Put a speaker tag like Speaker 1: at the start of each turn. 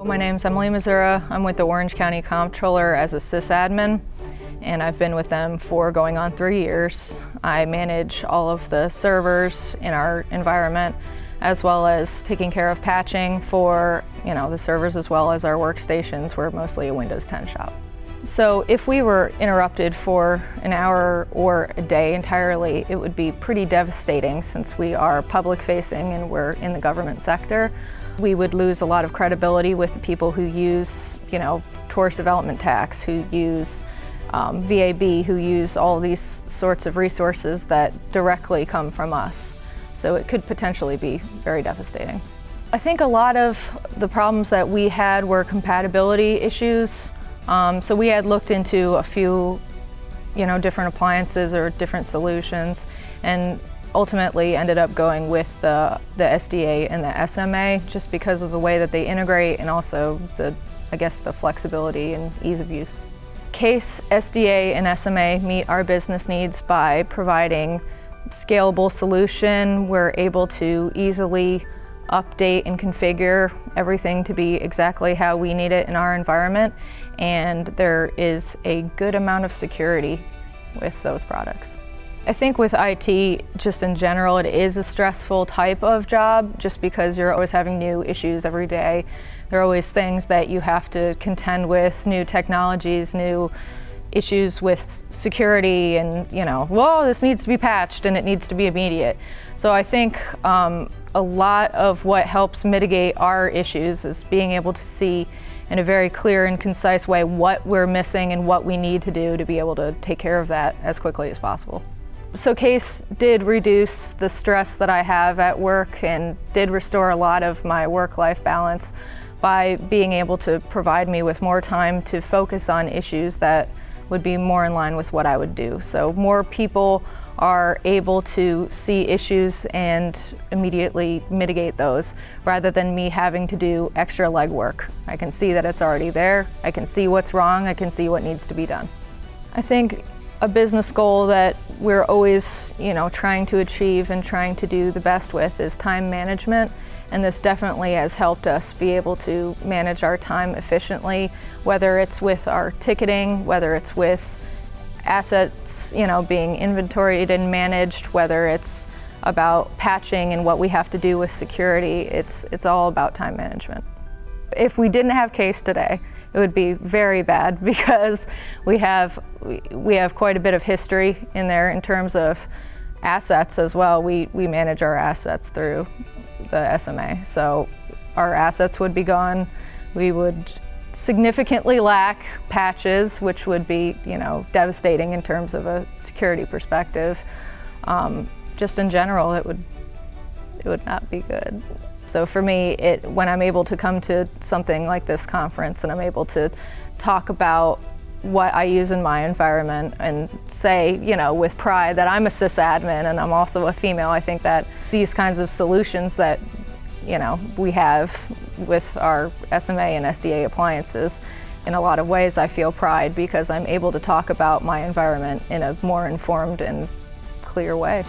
Speaker 1: My name's Emily Mazura. I'm with the Orange County Comptroller as a sysadmin, and I've been with them for going on 3 years. I manage all of the servers in our environment, as well as taking care of patching for the servers as well as our workstations. We're mostly a Windows 10 shop. So if we were interrupted for an hour or a day entirely, it would be pretty devastating since we are public facing and we're in the government sector. We would lose a lot of credibility with the people who use, tourist development tax, who use VAB, who use all these sorts of resources that directly come from us. So it could potentially be very devastating. I think a lot of the problems that we had were compatibility issues. So we had looked into a few, different appliances or different solutions, and ultimately ended up going with the SDA and the SMA just because of the way that they integrate and also the flexibility and ease of use. KACE, SDA, and SMA meet our business needs by providing scalable solution. We're able to easily update and configure everything to be exactly how we need it in our environment, and there is a good amount of security with those products. I think with IT, just in general, it is a stressful type of job just because you're always having new issues every day. There are always things that you have to contend with, new technologies, new issues with security, and whoa, this needs to be patched and it needs to be immediate. So I think a lot of what helps mitigate our issues is being able to see in a very clear and concise way what we're missing and what we need to do to be able to take care of that as quickly as possible. So KACE did reduce the stress that I have at work and did restore a lot of my work-life balance by being able to provide me with more time to focus on issues that would be more in line with what I would do. So more people are able to see issues and immediately mitigate those rather than me having to do extra legwork. I can see that it's already there, I can see what's wrong, I can see what needs to be done. I think a business goal that we're always, trying to achieve and trying to do the best with is time management, and this definitely has helped us be able to manage our time efficiently, whether it's with our ticketing, whether it's with assets, being inventoried and managed, whether it's about patching and what we have to do with security. It's all about time management. If we didn't have KACE today, it would be very bad because we have quite a bit of history in there in terms of assets as well. We manage our assets through the SMA, so our assets would be gone. We would significantly lack patches, which would be devastating in terms of a security perspective. Just in general, it would not be good. So for me, when I'm able to come to something like this conference and I'm able to talk about what I use in my environment and say, with pride that I'm a sysadmin and I'm also a female, I think that these kinds of solutions that, we have with our SMA and SDA appliances, in a lot of ways I feel pride because I'm able to talk about my environment in a more informed and clear way.